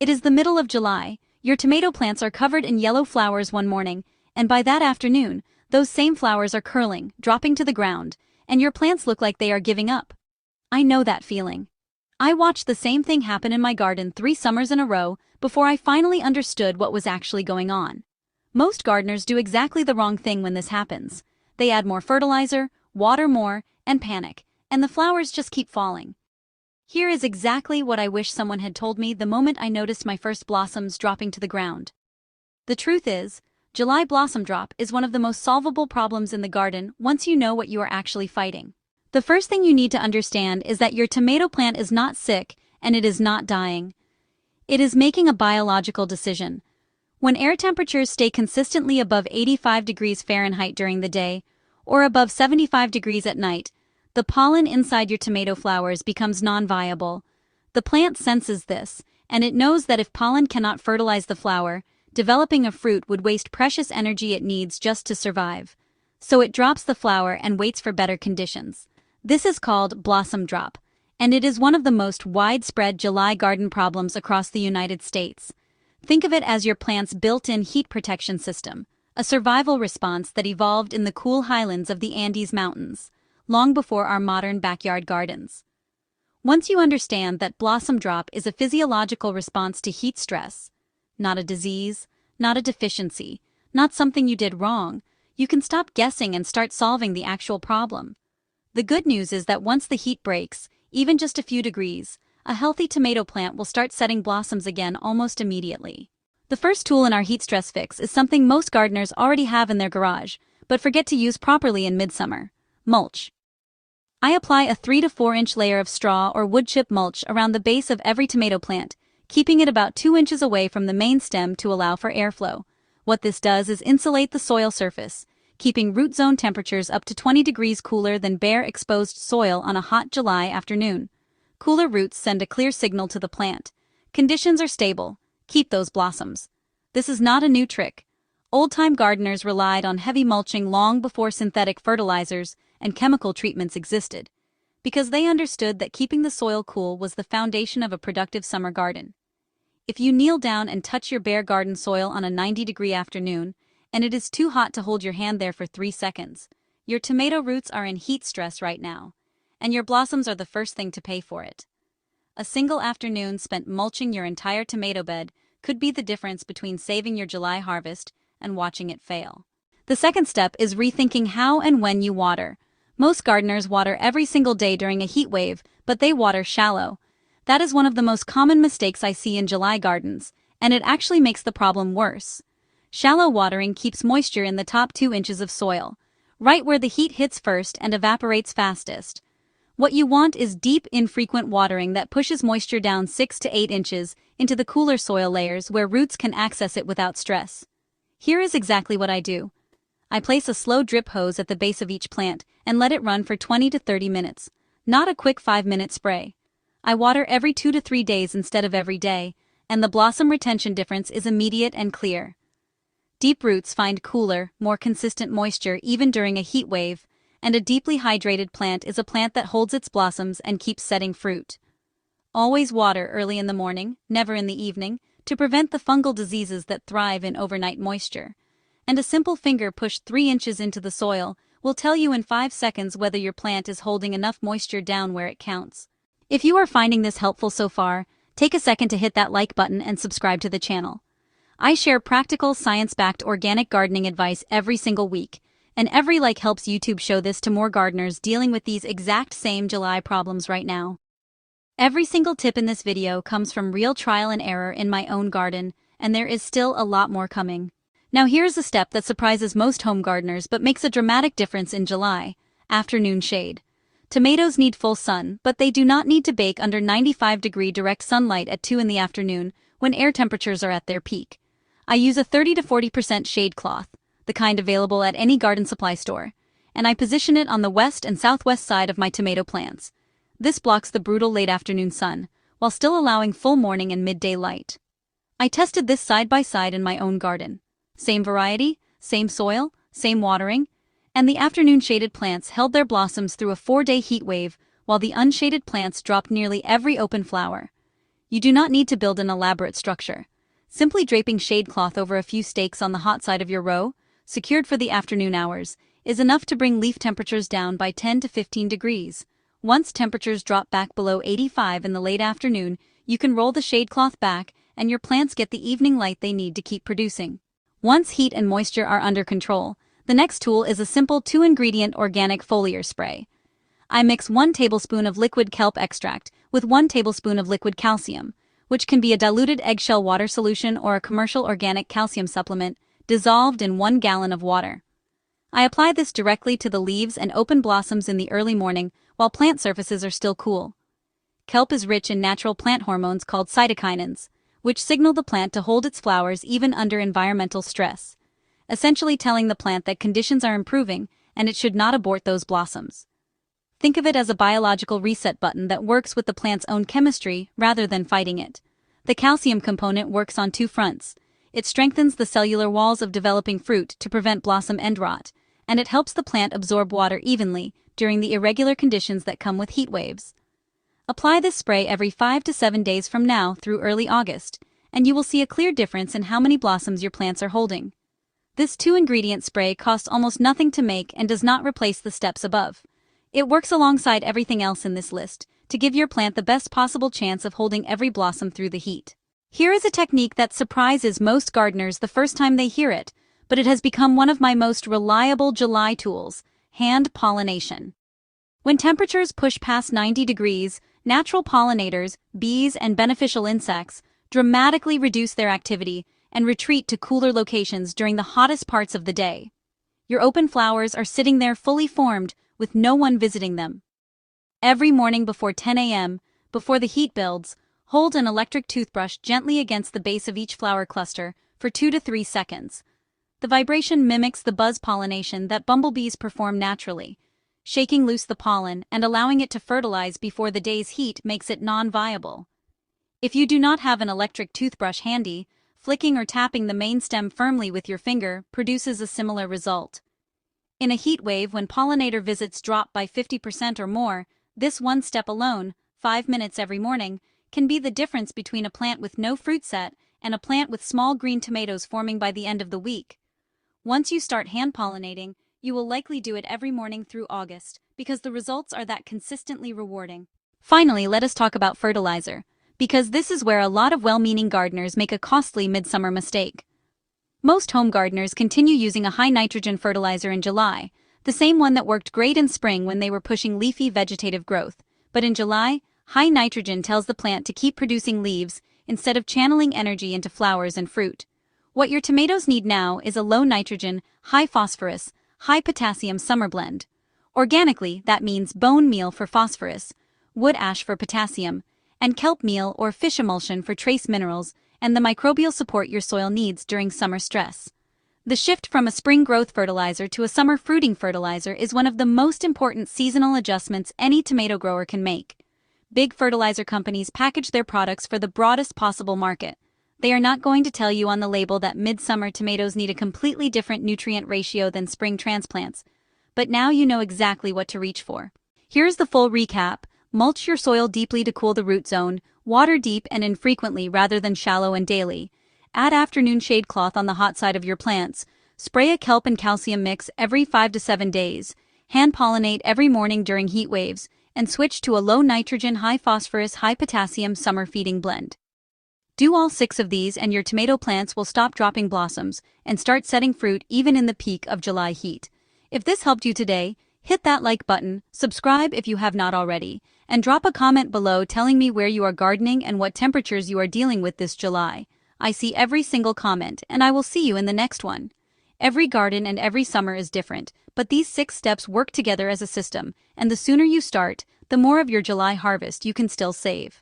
It is the middle of July, your tomato plants are covered in yellow flowers one morning, and by that afternoon, those same flowers are curling, dropping to the ground, and your plants look like they are giving up. I know that feeling. I watched the same thing happen in my garden 3 summers in a row before I finally understood what was actually going on. Most gardeners do exactly the wrong thing when this happens. They add more fertilizer, water more, and panic, and the flowers just keep falling. Here is exactly what I wish someone had told me the moment I noticed my first blossoms dropping to the ground. The truth is, July blossom drop is one of the most solvable problems in the garden once you know what you are actually fighting. The first thing you need to understand is that your tomato plant is not sick and it is not dying. It is making a biological decision. When air temperatures stay consistently above 85 degrees Fahrenheit during the day, or above 75 degrees at night, the pollen inside your tomato flowers becomes non-viable. The plant senses this, and it knows that if pollen cannot fertilize the flower, developing a fruit would waste precious energy it needs just to survive. So it drops the flower and waits for better conditions. This is called blossom drop, and it is one of the most widespread July garden problems across the United States. Think of it as your plant's built-in heat protection system, a survival response that evolved in the cool highlands of the Andes Mountains, long before our modern backyard gardens. Once you understand that blossom drop is a physiological response to heat stress, not a disease, not a deficiency, not something you did wrong, you can stop guessing and start solving the actual problem. The good news is that once the heat breaks, even just a few degrees, a healthy tomato plant will start setting blossoms again almost immediately. The first tool in our heat stress fix is something most gardeners already have in their garage, but forget to use properly in midsummer: mulch. I apply a 3 to 4 inch layer of straw or wood chip mulch around the base of every tomato plant, keeping it about 2 inches away from the main stem to allow for airflow. What this does is insulate the soil surface, keeping root zone temperatures up to 20 degrees cooler than bare exposed soil on a hot July afternoon. Cooler roots send a clear signal to the plant. Conditions are stable. Keep those blossoms. This is not a new trick. Old-time gardeners relied on heavy mulching long before synthetic fertilizers and chemical treatments existed, because they understood that keeping the soil cool was the foundation of a productive summer garden. If you kneel down and touch your bare garden soil on a 90-degree afternoon, and it is too hot to hold your hand there for 3 seconds, your tomato roots are in heat stress right now, and your blossoms are the first thing to pay for it. A single afternoon spent mulching your entire tomato bed could be the difference between saving your July harvest and watching it fail. The second step is rethinking how and when you water. Most gardeners water every single day during a heat wave, but they water shallow. That is one of the most common mistakes I see in July gardens, and it actually makes the problem worse. Shallow watering keeps moisture in the top 2 inches of soil, right where the heat hits first and evaporates fastest. What you want is deep, infrequent watering that pushes moisture down 6 to 8 inches into the cooler soil layers where roots can access it without stress. Here is exactly what I do. I place a slow drip hose at the base of each plant and let it run for 20 to 30 minutes, not a quick 5-minute spray. I water every 2 to 3 days instead of every day, and the blossom retention difference is immediate and clear. Deep roots find cooler, more consistent moisture even during a heat wave, and a deeply hydrated plant is a plant that holds its blossoms and keeps setting fruit. Always water early in the morning, never in the evening, to prevent the fungal diseases that thrive in overnight moisture. And a simple finger push 3 inches into the soil will tell you in 5 seconds whether your plant is holding enough moisture down where it counts. If you are finding this helpful so far, take a second to hit that like button and subscribe to the channel. I share practical, science-backed organic gardening advice every single week, and every like helps YouTube show this to more gardeners dealing with these exact same July problems right now. Every single tip in this video comes from real trial and error in my own garden, and there is still a lot more coming. Now here's a step that surprises most home gardeners but makes a dramatic difference in July: afternoon shade. Tomatoes need full sun, but they do not need to bake under 95-degree direct sunlight at 2 in the afternoon when air temperatures are at their peak. I use a 30 to 40% shade cloth, the kind available at any garden supply store, and I position it on the west and southwest side of my tomato plants. This blocks the brutal late afternoon sun, while still allowing full morning and midday light. I tested this side by side in my own garden. Same variety, same soil, same watering, and the afternoon shaded plants held their blossoms through a 4-day heat wave while the unshaded plants dropped nearly every open flower. You do not need to build an elaborate structure. Simply draping shade cloth over a few stakes on the hot side of your row, secured for the afternoon hours, is enough to bring leaf temperatures down by 10 to 15 degrees. Once temperatures drop back below 85 in the late afternoon, you can roll the shade cloth back and your plants get the evening light they need to keep producing. Once heat and moisture are under control, the next tool is a simple 2-ingredient organic foliar spray. I mix 1 tablespoon of liquid kelp extract with 1 tablespoon of liquid calcium, which can be a diluted eggshell water solution or a commercial organic calcium supplement, dissolved in 1 gallon of water. I apply this directly to the leaves and open blossoms in the early morning while plant surfaces are still cool. Kelp is rich in natural plant hormones called cytokinins, which signal the plant to hold its flowers even under environmental stress, essentially telling the plant that conditions are improving and it should not abort those blossoms. Think of it as a biological reset button that works with the plant's own chemistry rather than fighting it. The calcium component works on 2 fronts. It strengthens the cellular walls of developing fruit to prevent blossom end rot, and it helps the plant absorb water evenly during the irregular conditions that come with heat waves. Apply this spray every 5 to 7 days from now through early August, and you will see a clear difference in how many blossoms your plants are holding. This 2-ingredient spray costs almost nothing to make and does not replace the steps above. It works alongside everything else in this list to give your plant the best possible chance of holding every blossom through the heat. Here is a technique that surprises most gardeners the first time they hear it, but it has become one of my most reliable July tools: hand pollination. When temperatures push past 90 degrees, natural pollinators, bees, and beneficial insects dramatically reduce their activity and retreat to cooler locations during the hottest parts of the day. Your open flowers are sitting there fully formed, with no one visiting them. Every morning before 10 a.m., before the heat builds, hold an electric toothbrush gently against the base of each flower cluster for 2 to 3 seconds. The vibration mimics the buzz pollination that bumblebees perform naturally. Shaking loose the pollen and allowing it to fertilize before the day's heat makes it non-viable. If you do not have an electric toothbrush handy, flicking or tapping the main stem firmly with your finger produces a similar result. In a heat wave, when pollinator visits drop by 50% or more, this one step alone, 5 minutes every morning, can be the difference between a plant with no fruit set and a plant with small green tomatoes forming by the end of the week. Once you start hand pollinating, you will likely do it every morning through August, because the results are that consistently rewarding. Finally, let us talk about fertilizer, because this is where a lot of well-meaning gardeners make a costly midsummer mistake. Most home gardeners continue using a high-nitrogen fertilizer in July, the same one that worked great in spring when they were pushing leafy vegetative growth. But in July, high nitrogen tells the plant to keep producing leaves instead of channeling energy into flowers and fruit. What your tomatoes need now is a low-nitrogen, high-phosphorus, high-potassium summer blend. Organically, that means bone meal for phosphorus, wood ash for potassium, and kelp meal or fish emulsion for trace minerals and the microbial support your soil needs during summer stress. The shift from a spring growth fertilizer to a summer fruiting fertilizer is one of the most important seasonal adjustments any tomato grower can make. Big fertilizer companies package their products for the broadest possible market. They are not going to tell you on the label that midsummer tomatoes need a completely different nutrient ratio than spring transplants, but now you know exactly what to reach for. Here's the full recap. Mulch your soil deeply to cool the root zone, water deep and infrequently rather than shallow and daily. Add afternoon shade cloth on the hot side of your plants. Spray a kelp and calcium mix every 5 to 7 days. Hand pollinate every morning during heat waves, and switch to a low nitrogen, high phosphorus, high potassium summer feeding blend. Do all 6 of these and your tomato plants will stop dropping blossoms and start setting fruit even in the peak of July heat. If this helped you today, hit that like button, subscribe if you have not already, and drop a comment below telling me where you are gardening and what temperatures you are dealing with this July. I see every single comment, and I will see you in the next one. Every garden and every summer is different, but these 6 steps work together as a system, and the sooner you start, the more of your July harvest you can still save.